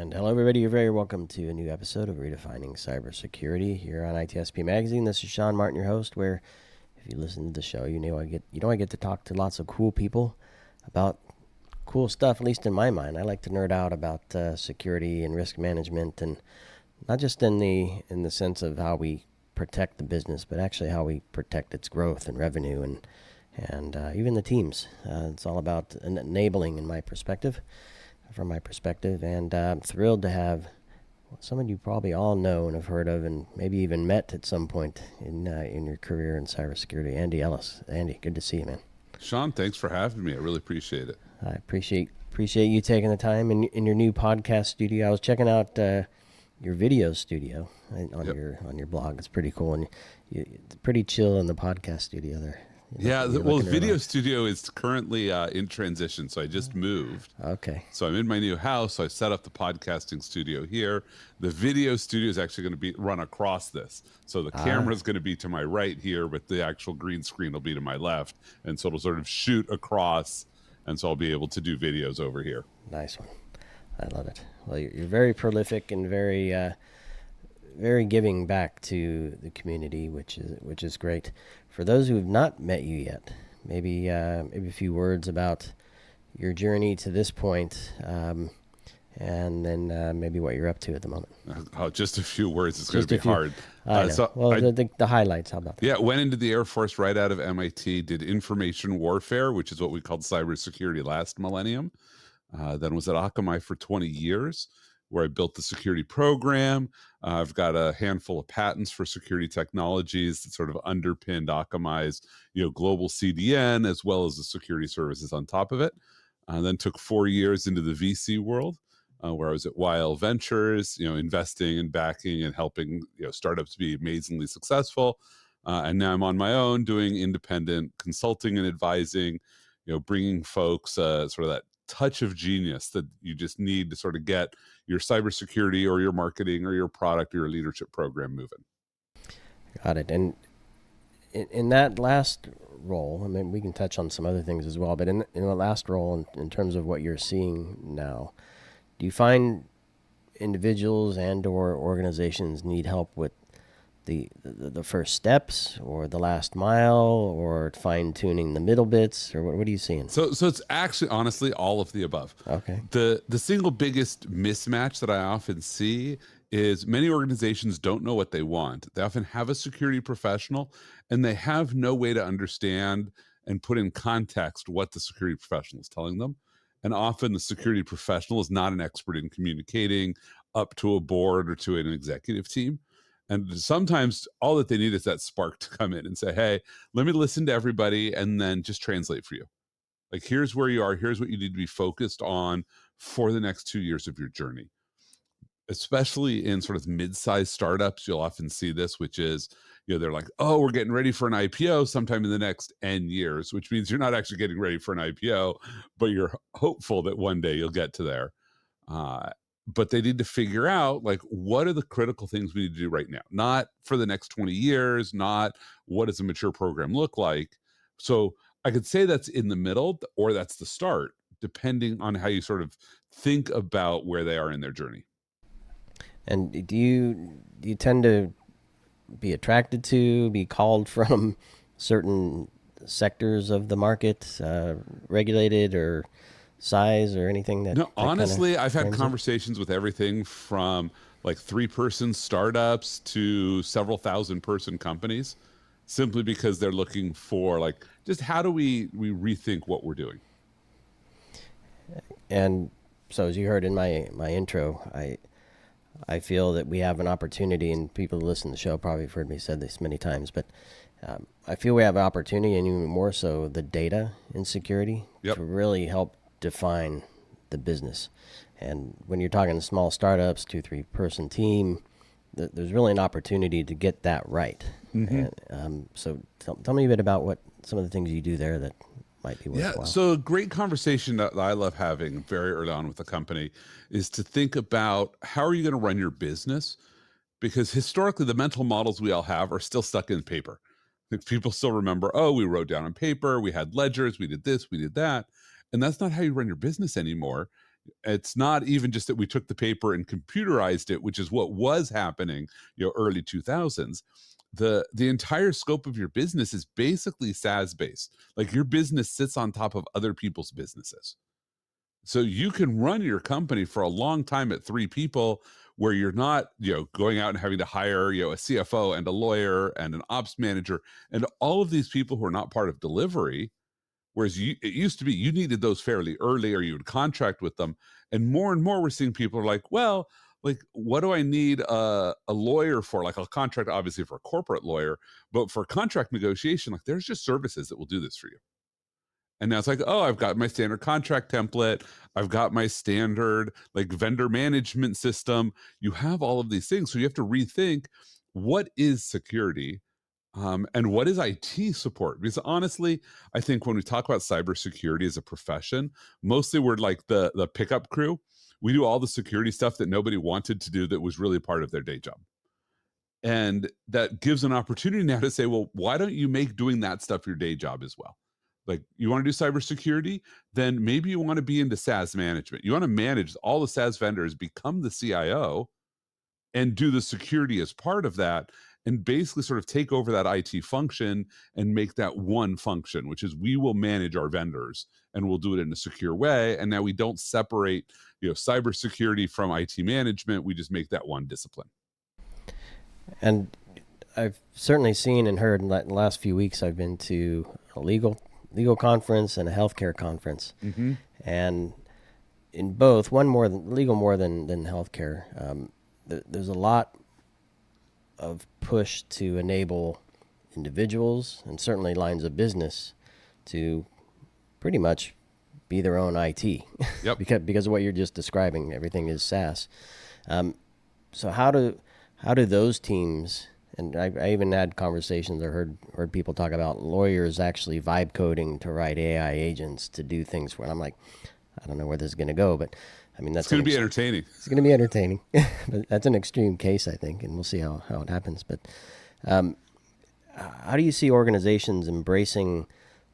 And hello, everybody. You're very welcome to a new episode of Redefining Cybersecurity here on ITSP Magazine. This is Sean Martin, your host. Where, if you listen to the show, I get to talk to lots of cool people about cool stuff. At least in my mind, I like to nerd out about security and risk management, and not just in the sense of how we protect the business, but actually how we protect its growth and revenue and even the teams. It's all about enabling, from my perspective, and I'm thrilled to have someone you probably all know and have heard of, and maybe even met at some point in your career in cybersecurity. Andy Ellis. Andy, good to see you, man. Sean, thanks for having me. I really appreciate it. I appreciate you taking the time in your new podcast studio. I was checking out your video studio on your blog. It's pretty cool, and it's pretty chill in the podcast studio there. The video studio is currently in transition, so I just moved. Okay. So I'm in my new house, so I set up the podcasting studio here. The video studio is actually going to run across this. So the camera is going to be to my right here, but the actual green screen will be to my left. And so it'll sort of shoot across, and so I'll be able to do videos over here. Nice one. I love it. Well, you're very prolific and very giving back to the community, which is great. For those who have not met you yet, maybe a few words about your journey to this point, and then maybe what you're up to at the moment. Just a few words. It's going to be hard. I know. The highlights. How about that? Yeah, went into the Air Force right out of MIT, did information warfare, which is what we called cybersecurity last millennium. Then was at Akamai for 20 years, where I built the security program. I've got a handful of patents for security technologies that sort of underpinned Akamai's, global CDN, as well as the security services on top of it. Then took 4 years into the VC world, where I was at YL Ventures, investing and backing and helping, startups be amazingly successful. And now I'm on my own doing independent consulting and advising, bringing folks sort of that touch of genius that you just need to sort of get your cybersecurity or your marketing or your product or your leadership program moving. Got it. And in that last role, I mean, we can touch on some other things as well, but in the last role, in terms of what you're seeing now, do you find individuals and or organizations need help with the first steps or the last mile or fine-tuning the middle bits, or what are you seeing? So it's actually honestly all of the above. Okay. The single biggest mismatch that I often see is many organizations don't know what they want. They often have a security professional and they have no way to understand and put in context what the security professional is telling them. And often the security professional is not an expert in communicating up to a board or to an executive team. And sometimes all that they need is that spark to come in and say, hey, let me listen to everybody and then just translate for you. Like, here's where you are. Here's what you need to be focused on for the next 2 years of your journey. Especially in sort of mid-sized startups, you'll often see this, which is, they're like, oh, we're getting ready for an IPO sometime in the next N years, which means you're not actually getting ready for an IPO, but you're hopeful that one day you'll get to there. But they need to figure out, like, what are the critical things we need to do right now? Not for the next 20 years, not what does a mature program look like. So I could say that's in the middle or that's the start, depending on how you sort of think about where they are in their journey. And do you tend to be attracted to, be called from certain sectors of the market, regulated or size or anything that? No, honestly, I've had conversations with everything from like 3-person startups to several thousand-person companies, simply because they're looking for, like, just how do we rethink what we're doing. And so, as you heard in my intro, I feel that we have an opportunity, and people who listen to the show probably have heard me say this many times, but I feel we have an opportunity, and even more so the data in security, to really help define the business. And when you're talking small startups, 2-3-person team, there's really an opportunity to get that right. Mm-hmm. And, so tell me a bit about what some of the things you do there that might be worthwhile. Yeah, so a great conversation that I love having very early on with the company is to think about, how are you going to run your business? Because historically, the mental models we all have are still stuck in paper. Like, people still remember, oh, we wrote down on paper, we had ledgers, we did this, we did that. And that's not how you run your business anymore. It's not even just that we took the paper and computerized it, which is what was happening, early 2000s. The entire scope of your business is basically SaaS based. Like your business sits on top of other people's businesses. So you can run your company for a long time at 3 people, where you're not, going out and having to hire, a CFO and a lawyer and an ops manager and all of these people who are not part of delivery. Whereas it used to be you needed those fairly early, or you would contract with them. And more we're seeing people are like, well, like, what do I need a lawyer for? Like, I'll contract obviously for a corporate lawyer, but for contract negotiation, like, there's just services that will do this for you. And now it's like, oh, I've got my standard contract template. I've got my standard like vendor management system. You have all of these things. So you have to rethink, what is security, and what is IT support? Because honestly, I think when we talk about cybersecurity as a profession, mostly we're like the pickup crew. We do all the security stuff that nobody wanted to do that was really part of their day job. And that gives an opportunity now to say, well, why don't you make doing that stuff your day job as well? Like, you want to do cybersecurity, then maybe you want to be into SaaS management. You want to manage all the SaaS vendors, become the CIO, and do the security as part of that, and basically sort of take over that IT function and make that one function, which is we will manage our vendors and we'll do it in a secure way. And now we don't separate, cybersecurity from IT management. We just make that one discipline. And I've certainly seen and heard in the last few weeks. I've been to a legal conference and a healthcare conference, Mm-hmm. and in both, one more legal more than healthcare. There's a lot of push to enable individuals and certainly lines of business to pretty much be their own IT. Yep. because of what you're just describing. Everything is SaaS. So how do those teams, and I even had conversations or heard people talk about lawyers actually vibe coding to write AI agents to do things for. And I'm like, I don't know where this is going to go, but I mean, It's going to be entertaining. It's going to be entertaining. But that's an extreme case, I think, and we'll see how it happens. But how do you see organizations embracing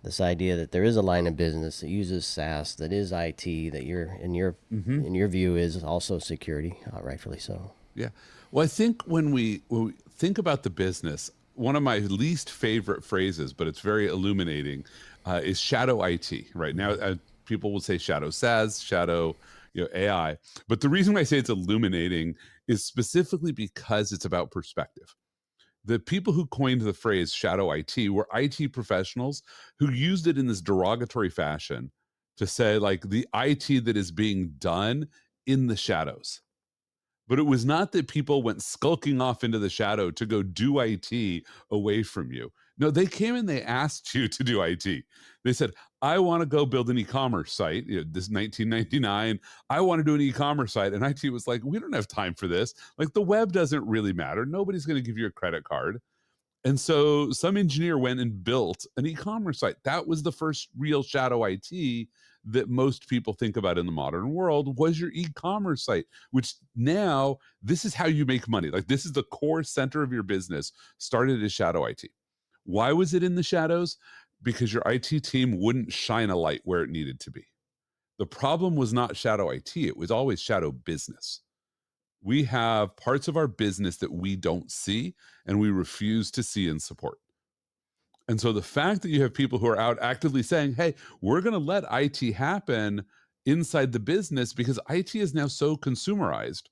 this idea that there is a line of business that uses SaaS, that is IT, that in your view is also security, rightfully so? Yeah. Well, I think when we think about the business, one of my least favorite phrases, but it's very illuminating, is shadow IT. Right now, people will say shadow SaaS, shadow AI. But the reason why I say it's illuminating is specifically because it's about perspective. The people who coined the phrase shadow IT were IT professionals who used it in this derogatory fashion to say, like, the IT that is being done in the shadows. But it was not that people went skulking off into the shadow to go do IT away from you. No, they came and they asked you to do IT. They said, I want to go build an e-commerce site. This is 1999. I want to do an e-commerce site. And IT was like, we don't have time for this. Like, the web doesn't really matter. Nobody's going to give you a credit card. And so some engineer went and built an e-commerce site. That was the first real shadow IT that most people think about in the modern world, was your e-commerce site, which now this is how you make money. Like, this is the core center of your business, started as shadow IT. Why was it in the shadows? Because your IT team wouldn't shine a light where it needed to be. The problem was not shadow IT, it was always shadow business. We have parts of our business that we don't see and we refuse to see and support. And so the fact that you have people who are out actively saying, hey, we're going to let IT happen inside the business, because IT is now so consumerized.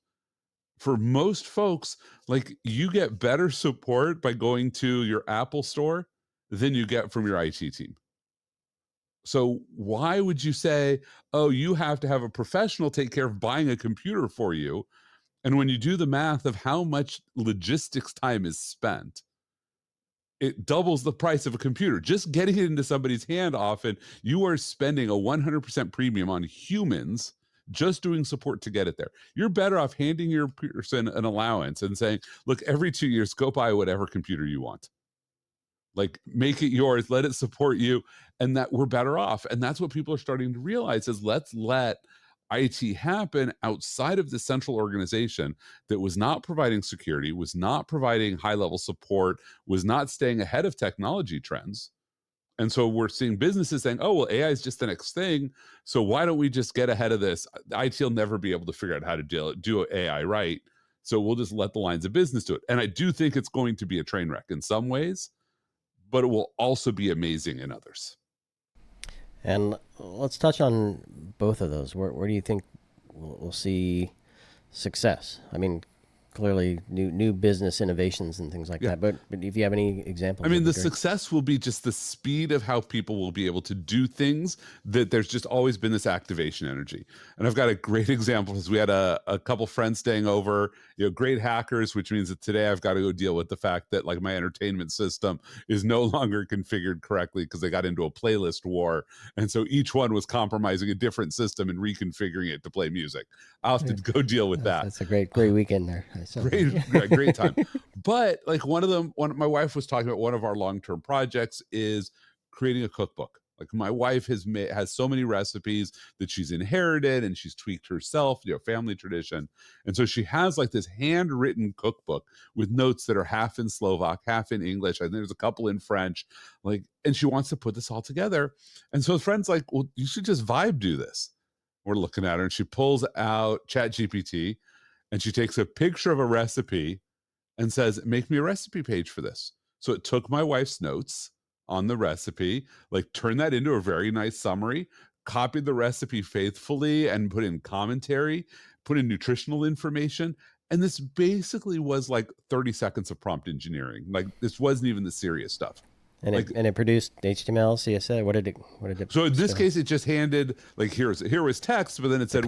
For most folks, like, you get better support by going to your Apple store than you get from your IT team. So why would you say, oh, you have to have a professional take care of buying a computer for you? And when you do the math of how much logistics time is spent, it doubles the price of a computer. Just getting it into somebody's hand, often you are spending a 100% premium on humans just doing support to get it there. You're better off handing your person an allowance and saying, look, every 2 years, go buy whatever computer you want. Like, make it yours, let it support you, and that we're better off. And that's what people are starting to realize, is let's let IT happen outside of the central organization that was not providing security, was not providing high level support, was not staying ahead of technology trends. And so we're seeing businesses saying, oh, well, AI is just the next thing. So why don't we just get ahead of this? IT will never be able to figure out how to do AI right. So we'll just let the lines of business do it. And I do think it's going to be a train wreck in some ways, but it will also be amazing in others. And let's touch on both of those. Where do you think we'll see success? I mean, clearly new business innovations and things like Yeah. that. But if you have any examples, I mean, the that'd be great. success will be just the speed of how people will be able to do things, that there's just always been this activation energy. And I've got a great example because we had a couple friends staying over, great hackers, which means that today I've got to go deal with the fact that like my entertainment system is no longer configured correctly because they got into a playlist war. And so each one was compromising a different system and reconfiguring it to play music. I'll have to go deal with that. That's a great weekend there. Great time. But like my wife was talking about one of our long-term projects is creating a cookbook. Like my wife has so many recipes that she's inherited and she's tweaked herself, family tradition. And so she has like this handwritten cookbook with notes that are half in Slovak, half in English. I think there's a couple in French, and she wants to put this all together. And so friends like, well, you should just vibe do this. We're looking at her and she pulls out ChatGPT and she takes a picture of a recipe and says, make me a recipe page for this. So it took my wife's notes on the recipe, turned that into a very nice summary, copied the recipe faithfully and put in commentary, put in nutritional information. And this basically was like 30 seconds of prompt engineering. Like this wasn't even the serious stuff. And it produced HTML, CSS. What did it? So in this case, it just handed here was text, but then it said,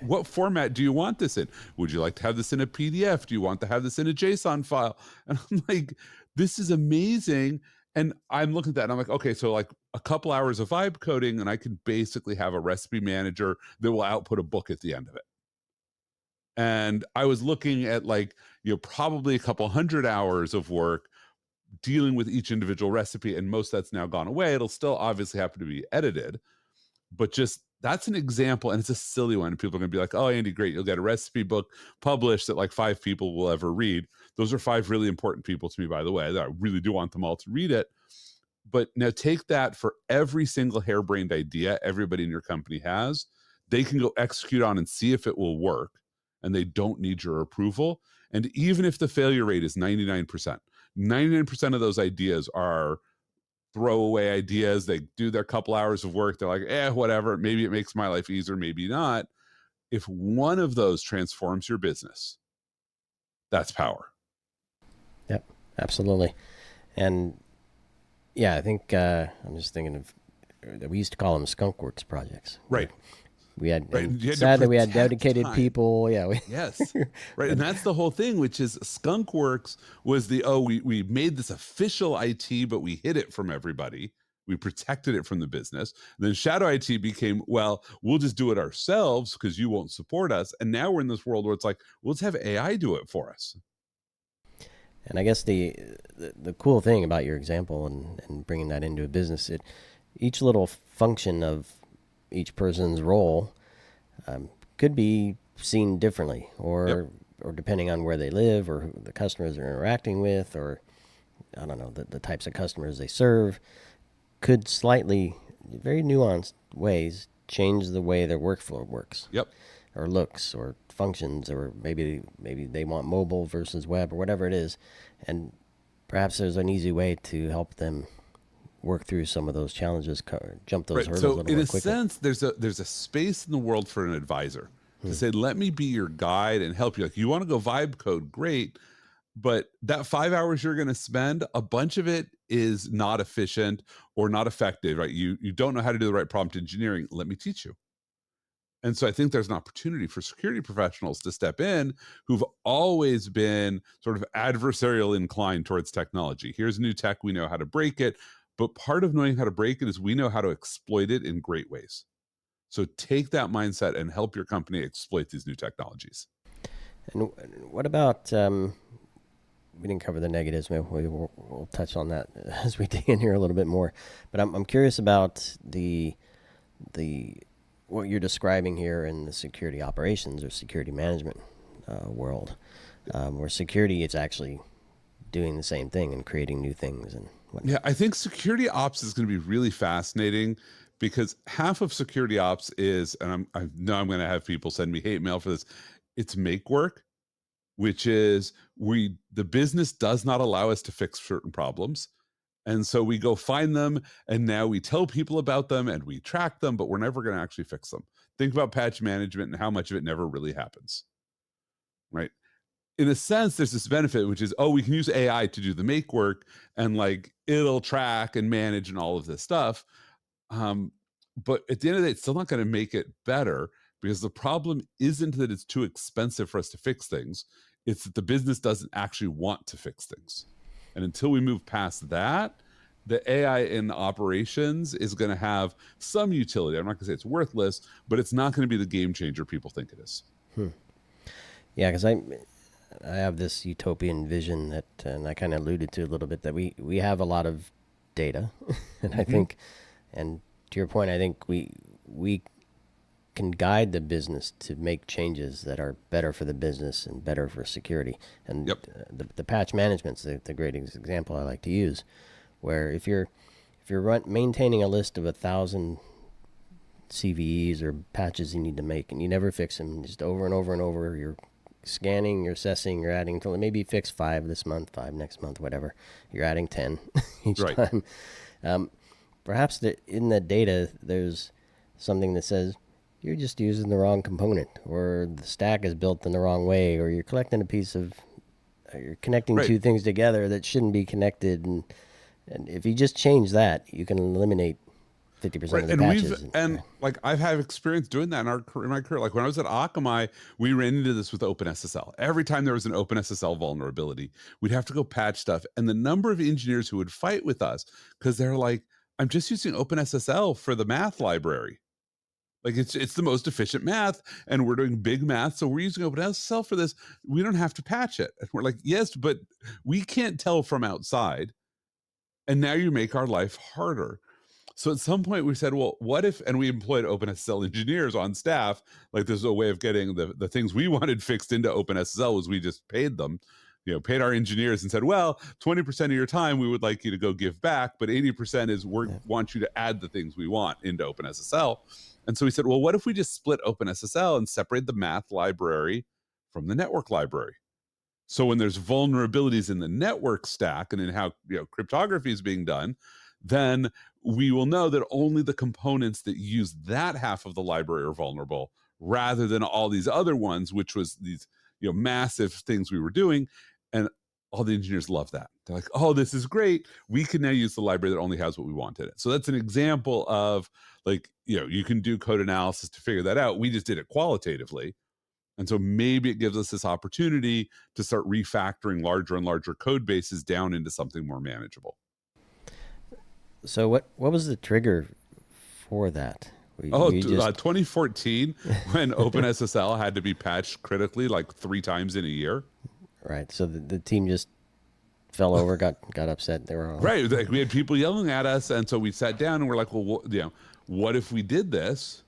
what format do you want this in? Would you like to have this in a PDF? Do you want to have this in a JSON file? And I'm like, this is amazing. And I'm looking at that and I'm like, okay, so like a couple hours of vibe coding and I can basically have a recipe manager that will output a book at the end of it. And I was looking at probably a couple hundred hours of work dealing with each individual recipe, and most that's now gone away. It'll still obviously have to be edited, but just that's an example, and it's a silly one. People are going to be like, oh, Andy, great, you'll get a recipe book published that 5 people will ever read. Those are 5 really important people to me, by the way, that I really do want them all to read it. But now take that for every single harebrained idea everybody in your company has. They can go execute on and see if it will work, and they don't need your approval. And even if the failure rate is 99%, 99% of those ideas are throwaway ideas. They do their couple hours of work. They're like, whatever. Maybe it makes my life easier, maybe not. If one of those transforms your business, that's power. Yep, absolutely. And yeah, I think I'm just thinking of we used to call them skunkworks projects. Right. We had sad that we had dedicated people. Yeah. Yes. Right. And that's the whole thing, which is Skunkworks was we made this official IT, but we hid it from everybody. We protected it from the business. And then Shadow IT became, well, we'll just do it ourselves because you won't support us. And now we're in this world where it's like, well, let's have AI do it for us. And I guess the cool thing about your example and bringing that into a business, each little function of each person's role could be seen differently, or depending on where they live, or who the customers they're interacting with, or I don't know, the types of customers they serve, could slightly, very nuanced ways, change the way their workflow works. Yep. Or looks, or functions, or maybe they want mobile versus web, or whatever it is, and perhaps there's an easy way to help them work through some of those challenges, jump those hurdles a little more quickly. So in a sense, there's a space in the world for an advisor to say, let me be your guide and help you. Like, you want to go vibe code, great, but that 5 hours you're going to spend, a bunch of it is not efficient or not effective, right? You don't know how to do the right prompt engineering. Let me teach you. And so I think there's an opportunity for security professionals to step in who've always been sort of adversarial inclined towards technology. Here's new tech, we know how to break it. But part of knowing how to break it is we know how to exploit it in great ways. So take that mindset and help your company exploit these new technologies. And what about, we didn't cover the negatives, maybe we'll touch on that as we dig in here a little bit more. But I'm curious about the what you're describing here in the security operations or security management world, where security is actually doing the same thing and creating new things and Yeah, I think security ops is going to be really fascinating because half of security ops is, and I know I'm going to have people send me hate mail for this. It's make work, which is the business does not allow us to fix certain problems. And so we go find them and now we tell people about them and we track them, but we're never going to actually fix them. Think about patch management and how much of it never really happens, right? In a sense, there's this benefit, which is, oh, we can use AI to do the make work and like it'll track and manage and all of this stuff. Um, but at the end of the day, it's still not going to make it better because the problem isn't that it's too expensive for us to fix things. It's that the business doesn't actually want to fix things. And until we move past that, the AI in operations is going to have some utility. I'm not going to say it's worthless, but it's not going to be the game changer people think it is. Yeah, because I have this utopian vision that, and I kind of alluded to a little bit, that we have a lot of data, and I think, and to your point, I think we can guide the business to make changes that are better for the business and better for security. And Yep. the patch management's the great example I like to use, where if you're maintaining a list of 1,000 CVEs or patches you need to make, and you never fix them, just over and over and over, you're scanning, you're assessing, you're adding until maybe fix 5 this month, 5 next month, whatever. You're adding 10 each Right. time. Perhaps in the data, there's something that says you're just using the wrong component, or the stack is built in the wrong way, or you're collecting a piece of, you're connecting Right. two things together that shouldn't be connected. And if you just change that, you can eliminate 50% Right. of the And patches. like I've had experience doing that in my career. Like when I was at Akamai, we ran into this with OpenSSL. Every time there was an OpenSSL vulnerability, we'd have to go patch stuff. And the number of engineers who would fight with us because they're like, I'm just using OpenSSL for the math library. Like it's the most efficient math, and we're doing big math, so we're using OpenSSL for this. We don't have to patch it. And we're like, yes, but we can't tell from outside. And now you make our life harder. So at some point we said, well, what if, and we employed OpenSSL engineers on staff, like there's a way of getting the things we wanted fixed into OpenSSL was we just paid them, paid our engineers and said, well, 20% of your time we would like you to go give back, but 80% is we want you to add the things we want into OpenSSL. And so we said, well, what if we just split OpenSSL and separate the math library from the network library? So when there's vulnerabilities in the network stack and in how cryptography is being done, then we will know that only the components that use that half of the library are vulnerable, rather than all these other ones, which was these massive things we were doing. And all the engineers love that. They're like, oh, this is great. We can now use the library that only has what we want in it. So that's an example of like, you can do code analysis to figure that out. We just did it qualitatively. And so maybe it gives us this opportunity to start refactoring larger and larger code bases down into something more manageable. So what was the trigger for that? Oh, You just 2014, when OpenSSL had to be patched critically like 3 times in a year. right. So the team just fell over, got upset. They were all Right. Like we had people yelling at us. And so we sat down and we're like, well, what if we did this?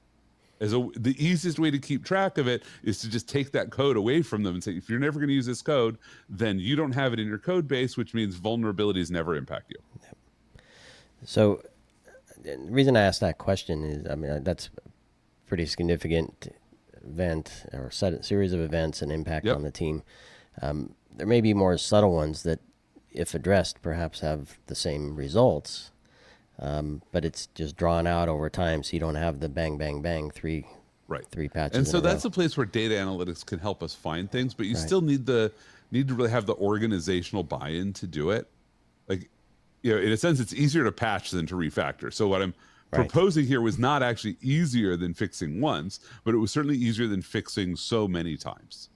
The easiest way to keep track of it is to just take that code away from them and say, if you're never going to use this code, then you don't have it in your code base, which means vulnerabilities never impact you. So the reason I asked that question is, I mean, that's a pretty significant event or series of events and impact Yep. on the team. There may be more subtle ones that, if addressed, perhaps have the same results, but it's just drawn out over time, so you don't have the bang, bang, bang, three Right. patches. And so in a row. that's a place where data analytics can help us find things, but you Right. still need to really have the organizational buy-in to do it. Like, in a sense, it's easier to patch than to refactor. So what I'm Right. proposing here was not actually easier than fixing once, but it was certainly easier than fixing so many times.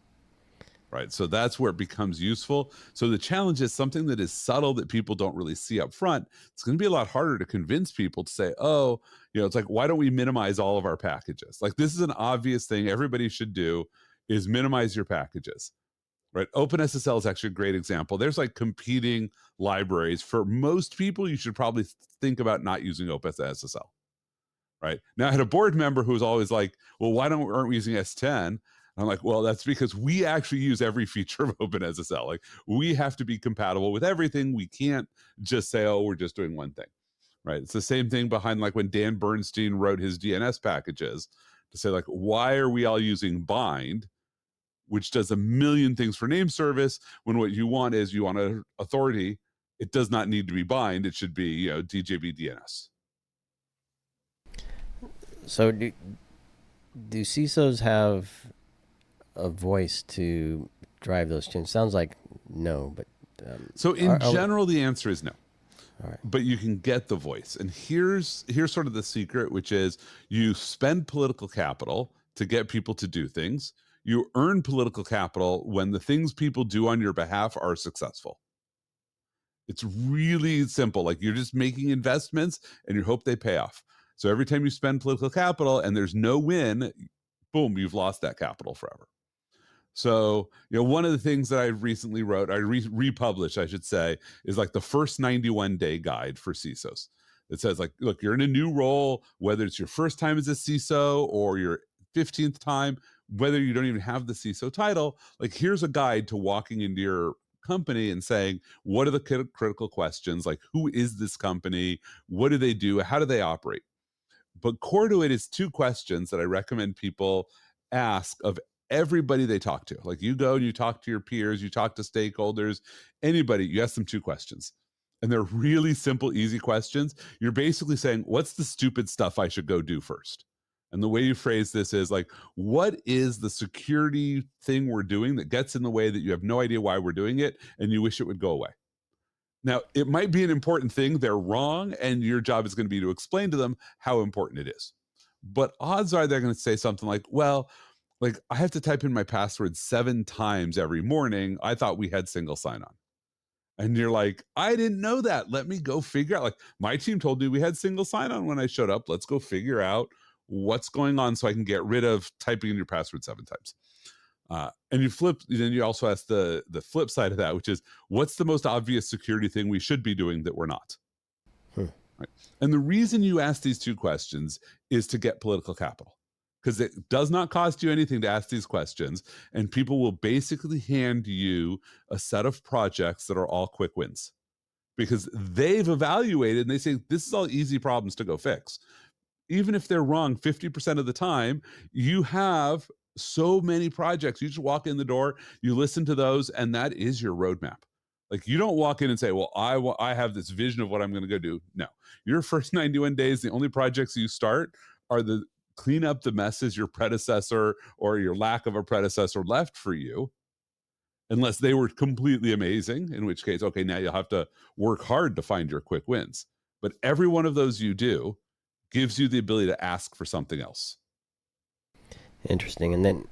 Right. So that's where it becomes useful. So the challenge is something that is subtle that people don't really see up front. It's going to be a lot harder to convince people to say, oh, it's like, why don't we minimize all of our packages? Like, this is an obvious thing everybody should do, is minimize your packages. Right. OpenSSL is actually a great example. There's like competing libraries. For most people, you should probably think about not using OpenSSL. Right. Now, I had a board member who was always like, well, aren't we using S10? I'm like, well, that's because we actually use every feature of OpenSSL. Like, we have to be compatible with everything. We can't just say, oh, we're just doing one thing, right? It's the same thing behind like when Dan Bernstein wrote his DNS packages to say, like, why are we all using bind, which does a million things for name service, when what you want is you want an authority. It does not need to be bind. It should be, DJB DNS. So do CISOs have a voice to drive those changes? Sounds like no, but So in general, the answer is no. All right. But you can get the voice. And here's sort of the secret, which is you spend political capital to get people to do things. You earn political capital when the things people do on your behalf are successful. It's really simple. Like, you're just making investments and you hope they pay off. So every time you spend political capital and there's no win, boom, you've lost that capital forever. So, one of the things that I recently wrote, I republished, I should say, is like the first 91-day guide for CISOs. It says, like, look, you're in a new role, whether it's your first time as a CISO or your 15th time, whether you don't even have the CISO title, like, here's a guide to walking into your company and saying, what are the critical questions? Like, who is this company? What do they do? How do they operate? But core to it is two questions that I recommend people ask of everybody they talk to. Like, you go and you talk to your peers, you talk to stakeholders, anybody, you ask them two questions. And they're really simple, easy questions. You're basically saying, what's the stupid stuff I should go do first? And the way you phrase this is like, what is the security thing we're doing that gets in the way that you have no idea why we're doing it and you wish it would go away? Now, it might be an important thing. They're wrong, and your job is going to be to explain to them how important it is. But odds are they're going to say something like, well, like, I have to type in my password 7 times every morning. I thought we had single sign-on. And you're like, I didn't know that. Let me go figure out. Like, my team told me we had single sign-on when I showed up. Let's go figure out what's going on so I can get rid of typing in your password 7 times. And then you also ask the flip side of that, which is, what's the most obvious security thing we should be doing that we're not? Right. And the reason you ask these two questions is to get political capital, because it does not cost you anything to ask these questions. And people will basically hand you a set of projects that are all quick wins, because they've evaluated and they say, this is all easy problems to go fix. Even if they're wrong 50% of the time, you have so many projects. You just walk in the door, you listen to those, and that is your roadmap. Like, you don't walk in and say, well, I have this vision of what I'm going to go do. No, your first 91 days, the only projects you start are the clean up the messes your predecessor or your lack of a predecessor left for you, unless they were completely amazing, in which case, okay, now you'll have to work hard to find your quick wins. But every one of those you do gives you the ability to ask for something else. Interesting. And then,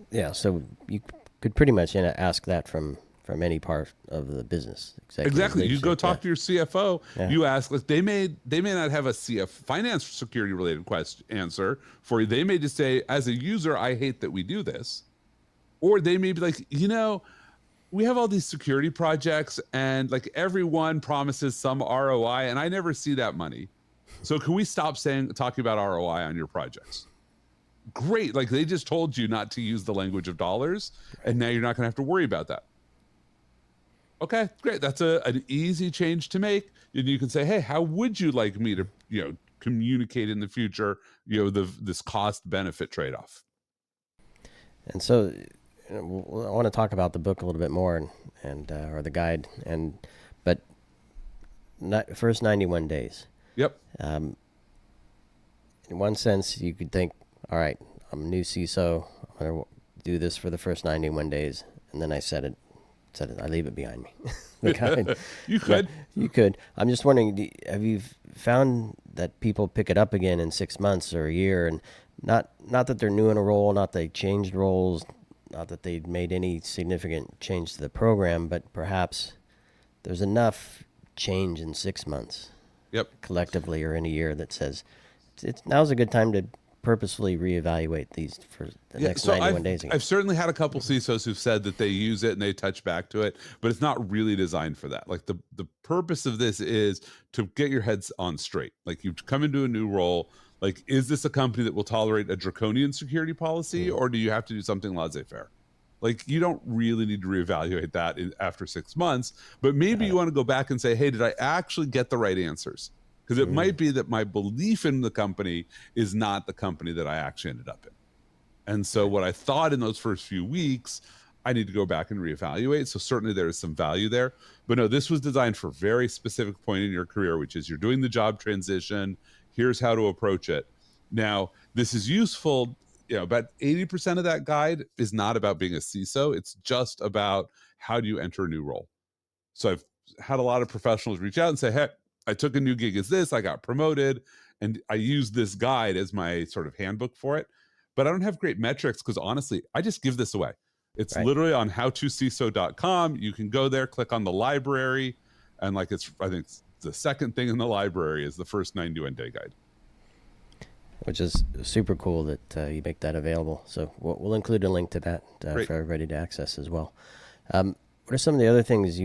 yeah, so you could pretty much ask that from any part of the business. Exactly. You go talk to your CFO. Yeah. You ask, like, they may not have a finance security related answer for you. They may just say, as a user, I hate that we do this. Or they may be like, we have all these security projects and like everyone promises some ROI and I never see that money. So can we stop talking about ROI on your projects? Great. Like, they just told you not to use the language of dollars, and now you're not going to have to worry about that. Okay, great. That's an easy change to make. And you can say, hey, how would you like me to, communicate in the future, this cost benefit trade-off? And so I want to talk about the book a little bit more and or the guide, but first 91 days. Yep. In one sense, you could think, all right, I'm a new CISO. I'm going to do this for the first 91 days. And then I said it, I leave it behind me. The guide. You could. Yeah, you could. I'm just wondering, have you found that people pick it up again in 6 months or a year? And not that they're new in a role, not that they changed roles, not that they made any significant change to the program, but perhaps there's enough change in 6 months. Yep. Collectively or in a year that says now's a good time to purposefully reevaluate these for the next 91 days again. I've certainly had a couple CISOs who've said that they use it and they touch back to it, but it's not really designed for that. Like, the purpose of this is to get your heads on straight. Like, you come into a new role, Like, is this a company that will tolerate a draconian security policy, Mm. or do you have to do something laissez-faire? Like, you don't really need to reevaluate that after 6 months, but maybe Got you it. want to go back and say, hey, did I actually get the right answers? Because it Mm. might be that my belief in the company is not the company that I actually ended up in. And so Right. what I thought in those first few weeks, I need to go back and reevaluate. So certainly there is some value there. But no, this was designed for a very specific point in your career, which is you're doing the job transition. Here's how to approach it. Now, this is useful. About 80% of that guide is not about being a CISO. It's just about how do you enter a new role. So I've had a lot of professionals reach out and say, hey, I took a new gig as this, I got promoted, and I use this guide as my sort of handbook for it. But I don't have great metrics because honestly, I just give this away. It's Right. literally on howtociso.com. You can go there, click on the library, and like I think it's the second thing in the library is the first 90-day guide. Which is super cool that you make that available. So we'll include a link to that for everybody to access as well. What are some of the other things I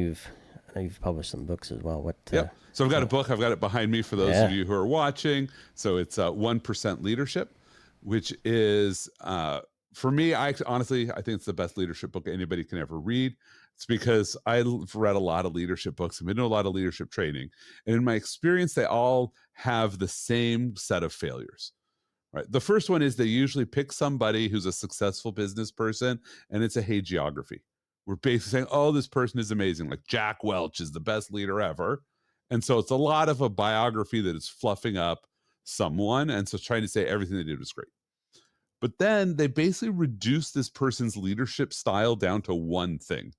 know you've published some books as well. What? Yep. So I've got a book. I've got it behind me for those of you who are watching. So it's 1% Leadership, which is for me. Honestly, I think it's the best leadership book anybody can ever read. It's because I've read a lot of leadership books. I've been to a lot of leadership training, and in my experience, they all have the same set of failures. Right. The first one is they usually pick somebody who's a successful business person, and it's a hagiography. We're basically saying, oh, this person is amazing. Like Jack Welch is the best leader ever. And so it's a lot of a biography that is fluffing up someone. And so trying to say everything they did was great. But then they basically reduce this person's leadership style down to one thing.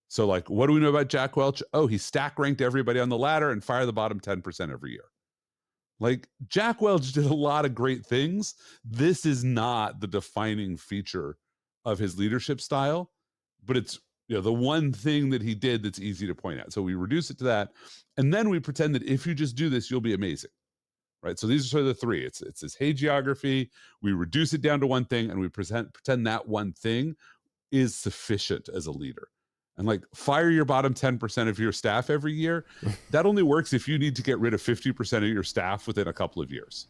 So, like, what do we know about Jack Welch? Oh, he stack ranked everybody on the ladder and fired the bottom 10% every year. Like Jack Welch did a lot of great things. This is not the defining feature of his leadership style, but it's the one thing that he did that's easy to point out. So we reduce it to that, and then we pretend that if you just do this, you'll be amazing, right? So these are sort of the three. It's this hagiography. We reduce it down to one thing, and we pretend that one thing is sufficient as a leader. And like fire your bottom 10% of your staff every year. That only works if you need to get rid of 50% of your staff within a couple of years,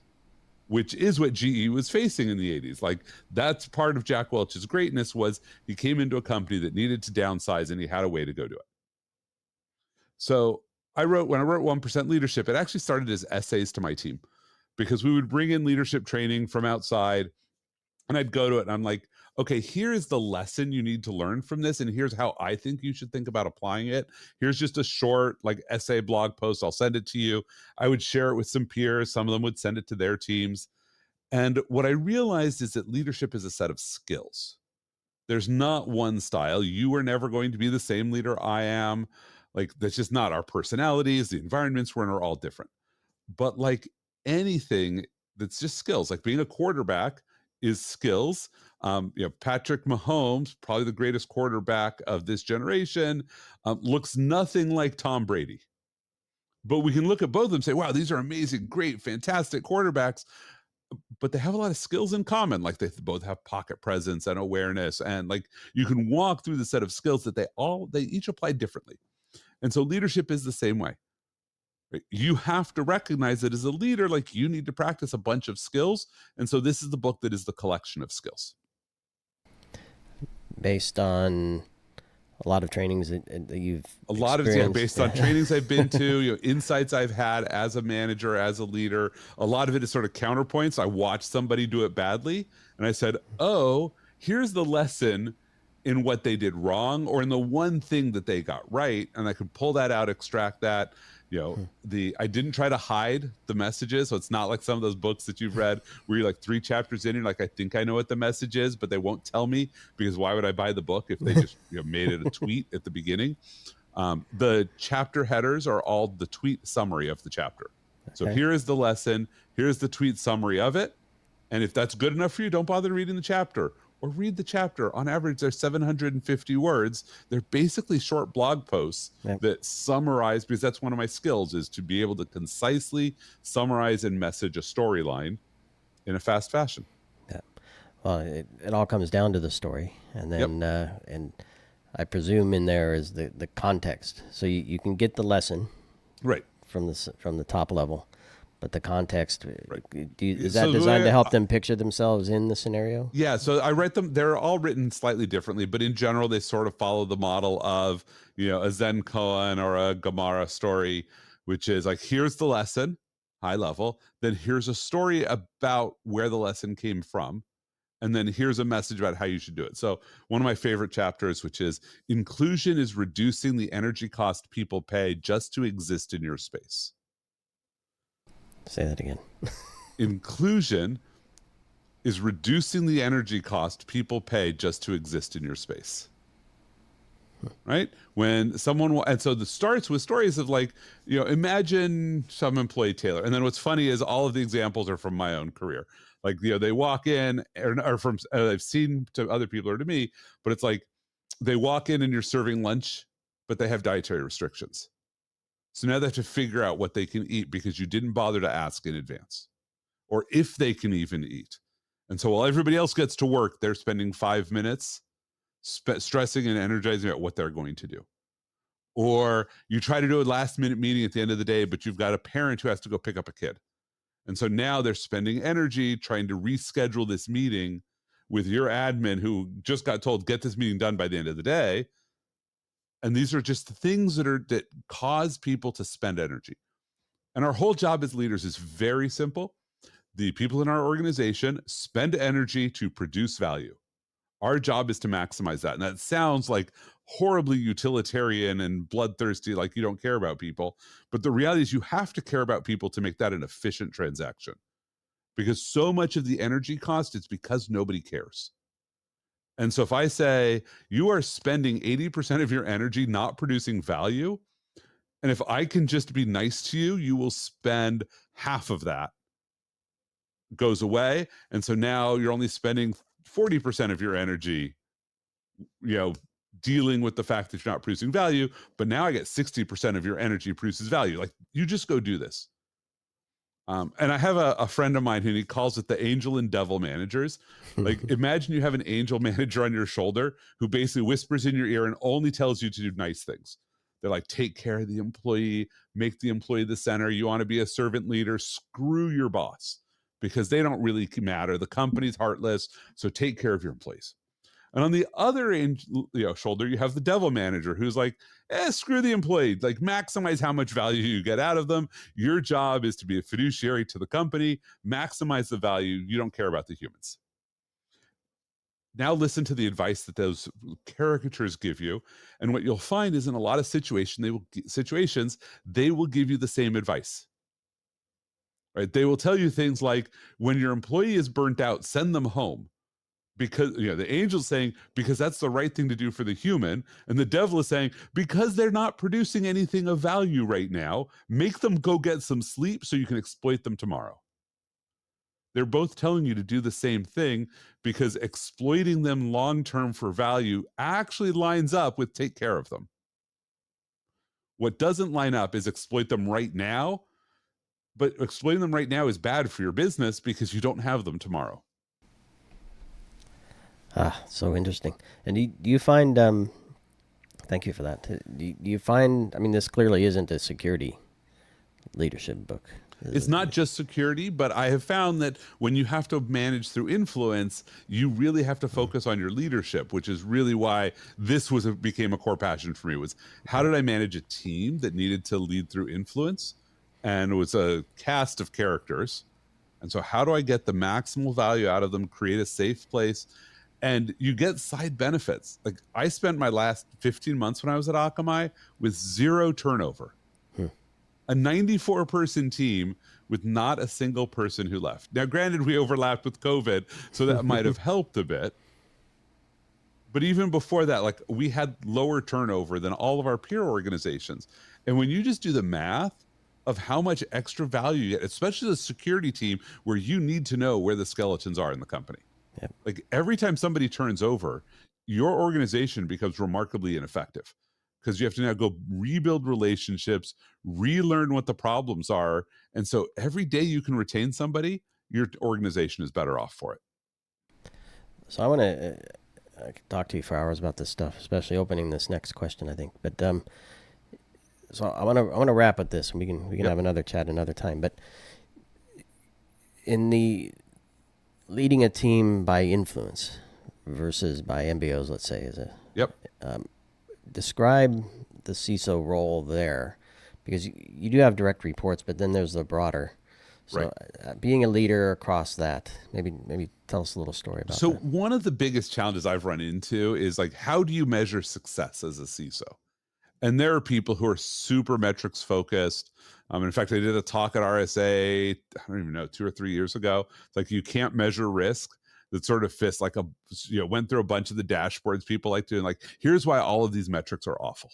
which is what GE was facing in the 80s. Like that's part of Jack Welch's greatness was he came into a company that needed to downsize and he had a way to go do it. So when I wrote 1% Leadership, it actually started as essays to my team because we would bring in leadership training from outside and I'd go to it and I'm like, okay, here's the lesson you need to learn from this. And here's how I think you should think about applying it. Here's just a short like essay blog post. I'll send it to you. I would share it with some peers. Some of them would send it to their teams. And what I realized is that leadership is a set of skills. There's not one style. You are never going to be the same leader I am. Like that's just not our personalities. The environments we're in are all different. But like anything that's just skills, like being a quarterback is skills. Patrick Mahomes, probably the greatest quarterback of this generation, looks nothing like Tom Brady. But we can look at both of them and say, wow, these are amazing, great, fantastic quarterbacks. But they have a lot of skills in common. Like they both have pocket presence and awareness. And like you can walk through the set of skills that they each apply differently. And so leadership is the same way. Right? You have to recognize that as a leader, like you need to practice a bunch of skills. And so this is the book that is the collection of skills. Based on a lot of trainings that you've a lot of it based on trainings I've been to, insights I've had as a manager, as a leader. A lot of it is sort of counterpoints. I watched somebody do it badly and I said, oh, here's the lesson in what they did wrong or in the one thing that they got right. And I could pull that out, extract that. I didn't try to hide the messages. So it's not like some of those books that you've read where you're like 3 chapters in and you're like, I think I know what the message is, but they won't tell me because why would I buy the book if they just made it a tweet at the beginning? The chapter headers are all the tweet summary of the chapter. Okay. So here is the lesson. Here's the tweet summary of it. And if that's good enough for you, don't bother reading the chapter. Or read the chapter. On average, they're 750 words. They're basically short blog posts that summarize, because that's one of my skills, is to be able to concisely summarize and message a storyline in a fast fashion. Yeah. Well, it all comes down to the story. And then, and I presume in there is the context. So you can get the lesson right from the top level. But the context, Right. is that So the designed to way help them picture themselves in the scenario? Yeah, so I write them. They're all written slightly differently, but in general, they sort of follow the model of a Zen koan or a Gemara story, which is like, here's the lesson, high level. Then here's a story about where the lesson came from, and then here's a message about how you should do it. So one of my favorite chapters, which is inclusion is reducing the energy cost people pay just to exist in your space. Say that again. Inclusion is reducing the energy cost people pay just to exist in your space. Right? When someone, and so this starts with stories of like, imagine some employee Taylor. And then what's funny is all of the examples are from my own career. Like, they walk in or from, I've seen to other people or to me, but it's like they walk in and you're serving lunch, but they have dietary restrictions. So now they have to figure out what they can eat because you didn't bother to ask in advance, or if they can even eat. And so while everybody else gets to work, they're spending 5 minutes stressing and energizing about what they're going to do. Or you try to do a last minute meeting at the end of the day, but you've got a parent who has to go pick up a kid. And so now they're spending energy trying to reschedule this meeting with your admin who just got told, get this meeting done by the end of the day. And these are just things that cause people to spend energy. And our whole job as leaders is very simple. The people in our organization spend energy to produce value. Our job is to maximize that. And that sounds like horribly utilitarian and bloodthirsty, like you don't care about people. But the reality is you have to care about people to make that an efficient transaction. Because so much of the energy cost is because nobody cares. And so if I say you are spending 80% of your energy not producing value, and if I can just be nice to you, you will spend half of that goes away. And so now you're only spending 40% of your energy, dealing with the fact that you're not producing value. But now I get 60% of your energy produces value. Like, you just go do this. And I have a friend of mine who he calls it the angel and devil managers. Like, imagine you have an angel manager on your shoulder who basically whispers in your ear and only tells you to do nice things. They're like, take care of the employee, make the employee the center. You want to be a servant leader, screw your boss because they don't really matter. The company's heartless, so take care of your employees. And on the other shoulder, you have the devil manager who's like, screw the employee, like maximize how much value you get out of them. Your job is to be a fiduciary to the company, maximize the value. You don't care about the humans. Now listen to the advice that those caricatures give you. And what you'll find is in a lot of situations, they will give you the same advice. Right? They will tell you things like, when your employee is burnt out, send them home. Because the angel's saying, because that's the right thing to do for the human, and the devil is saying, because they're not producing anything of value right now, make them go get some sleep so you can exploit them tomorrow. They're both telling you to do the same thing because exploiting them long-term for value actually lines up with take care of them. What doesn't line up is exploit them right now, but exploiting them right now is bad for your business because you don't have them tomorrow. So interesting. And do you find, thank you for that. Do you find, I mean, this clearly isn't a security leadership book. It's not just security, but I have found that when you have to manage through influence, you really have to focus on your leadership, which is really why this became a core passion for me. Was how did I manage a team that needed to lead through influence, and it was a cast of characters. And so how do I get the maximal value out of them, create a safe place? And you get side benefits. Like, I spent my last 15 months when I was at Akamai with 0 turnover. A 94-person team with not a single person who left. Now, granted, we overlapped with COVID, so that might have helped a bit. But even before that, like, we had lower turnover than all of our peer organizations. And when you just do the math of how much extra value you get, especially the security team, where you need to know where the skeletons are in the company. Yep. Like, every time somebody turns over, your organization becomes remarkably ineffective because you have to now go rebuild relationships, relearn what the problems are. And so every day you can retain somebody, your organization is better off for it. So I want to I could talk to you for hours about this stuff, especially opening this next question, I think. But so I want to wrap with this, and we can have another chat another time. But in the leading a team by influence versus by MBOs, let's say, Yep. describe the CISO role there, because you do have direct reports, but then there's the broader. Right. So, being a leader across that, maybe tell us a little story about So that. one of the biggest challenges I've run into is like, how do you measure success as a CISO? And there are people who are super metrics focused. In fact, I did a talk at RSA, I don't even know, 2 or 3 years ago. It's like, you can't measure risk. That sort of fits like went through a bunch of the dashboards people like doing, like, here's why all of these metrics are awful.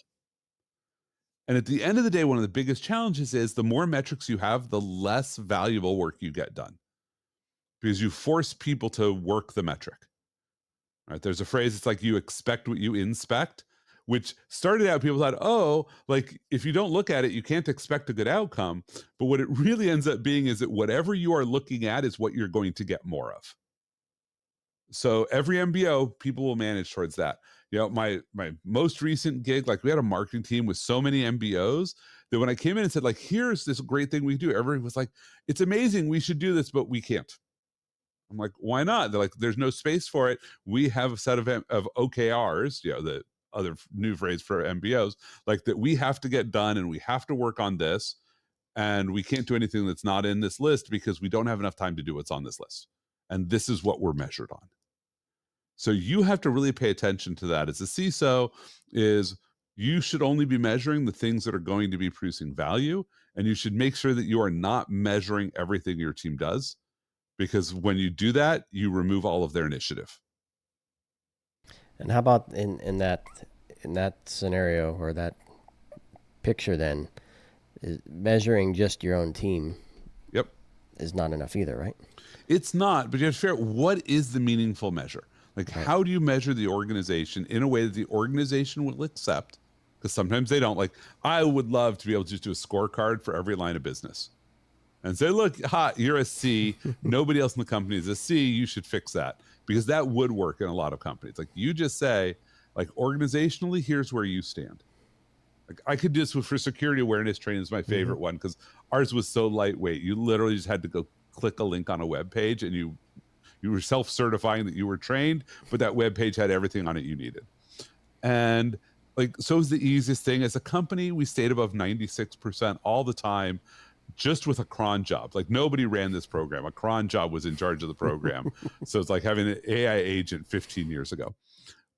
And at the end of the day, one of the biggest challenges is the more metrics you have, the less valuable work you get done, because you force people to work the metric. Right? There's a phrase, it's like you expect what you inspect, which started out, people thought, oh, like if you don't look at it, you can't expect a good outcome. But what it really ends up being is that whatever you are looking at is what you're going to get more of. So every MBO, people will manage towards that. My most recent gig, like we had a marketing team with so many MBOs that when I came in and said, like, here's this great thing we do, everyone was like, it's amazing, we should do this, but we can't. I'm like, why not? They're like, there's no space for it. We have a set of OKRs, the other new phrase for MBOs, like that we have to get done, and we have to work on this, and we can't do anything that's not in this list because we don't have enough time to do what's on this list. And this is what we're measured on. So you have to really pay attention to that as a CISO. Is you should only be measuring the things that are going to be producing value, and you should make sure that you are not measuring everything your team does, because when you do that, you remove all of their initiative. And how about in that scenario or that picture? Then, is measuring just your own team Yep. is not enough either, right? It's not, but you have to figure out what is the meaningful measure. Like, Right. how do you measure the organization in a way that the organization will accept? Because sometimes they don't. Like, I would love to be able to just do a scorecard for every line of business and say, look, you're a C. Nobody else in the company is a C. You should fix that. Because that would work in a lot of companies. Like, you just say, like, organizationally, here's where you stand. Like, I could do this for security awareness training, is my favorite one, because ours was so lightweight. You literally just had to go click a link on a web page, and you were self-certifying that you were trained, but that web page had everything on it you needed. And like, so is the easiest thing. As a company, we stayed above 96% all the time, just with a cron job. Like, nobody ran this program. A cron job was in charge of the program. So it's like having an AI agent 15 years ago.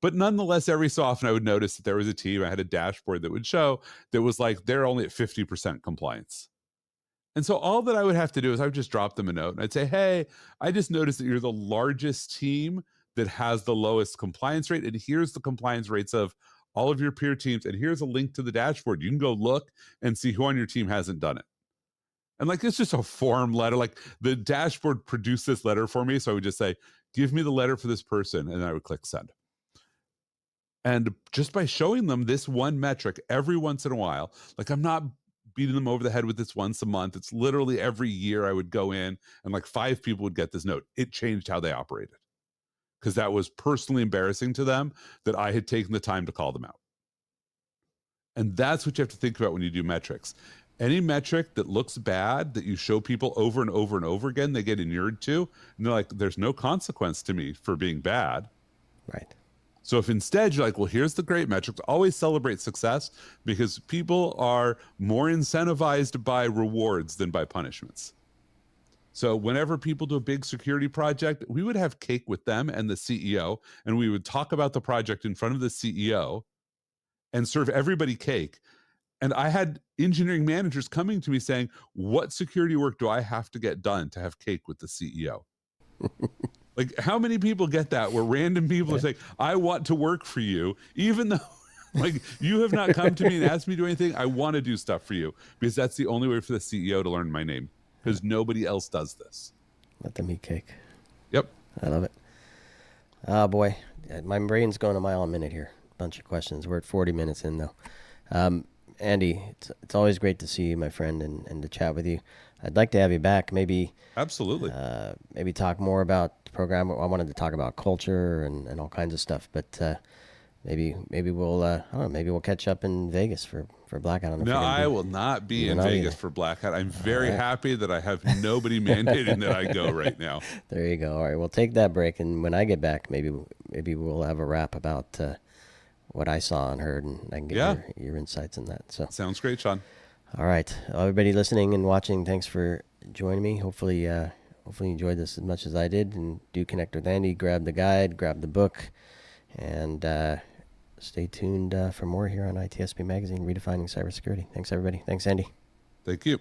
But nonetheless, every so often I would notice that there was a team, I had a dashboard that would show that was like, they're only at 50% compliance. And so all that I would have to do is I would just drop them a note, and I'd say, hey, I just noticed that you're the largest team that has the lowest compliance rate. And here's the compliance rates of all of your peer teams. And here's a link to the dashboard. You can go look and see who on your team hasn't done it. And like, it's just a form letter. Like, the dashboard produced this letter for me. So I would just say, give me the letter for this person. And I would click send. And just by showing them this one metric every once in a while, like, I'm not beating them over the head with this once a month. It's literally every year I would go in and like 5 people would get this note. It changed how they operated, because that was personally embarrassing to them that I had taken the time to call them out. And that's what you have to think about when you do metrics. Any metric that looks bad, that you show people over and over and over again, they get inured to, and they're like, there's no consequence to me for being bad. Right. So if instead you're like, well, here's the great metrics, always celebrate success, because people are more incentivized by rewards than by punishments. So whenever people do a big security project, we would have cake with them and the CEO, and we would talk about the project in front of the CEO and serve everybody cake. And I had engineering managers coming to me saying, what security work do I have to get done to have cake with the CEO? Like, how many people get that, where random people are saying, I want to work for you, even though like, you have not come to me and asked me to do anything. I want to do stuff for you, because that's the only way for the CEO to learn my name, because nobody else does this. Let them eat cake. Yep. I love it. Oh boy, my brain's going a mile a minute here. Bunch of questions. We're at 40 minutes in though. Andy, it's always great to see you, my friend, and to chat with you. I'd like to have you back. Maybe Absolutely. maybe talk more about the program. I wanted to talk about culture and all kinds of stuff. But maybe we'll I don't know, maybe we'll catch up in Vegas for Blackout. I don't know if No, you're gonna I be. will not be Even in I'll be Vegas there. for Black Hat. I'm All very right. happy that I have nobody mandating that I go right now. There you go. All right, we'll take that break, and when I get back, maybe we'll have a wrap about what I saw and heard, and I can get Yeah, your insights in that. So, sounds great, Sean. all right, everybody listening and watching, thanks for joining me. Hopefully you enjoyed this as much as I did, and do connect with Andy. Grab the guide, grab the book, and stay tuned for more here on ITSP Magazine, Redefining Cybersecurity. Thanks, everybody. Thanks, Andy. Thank you.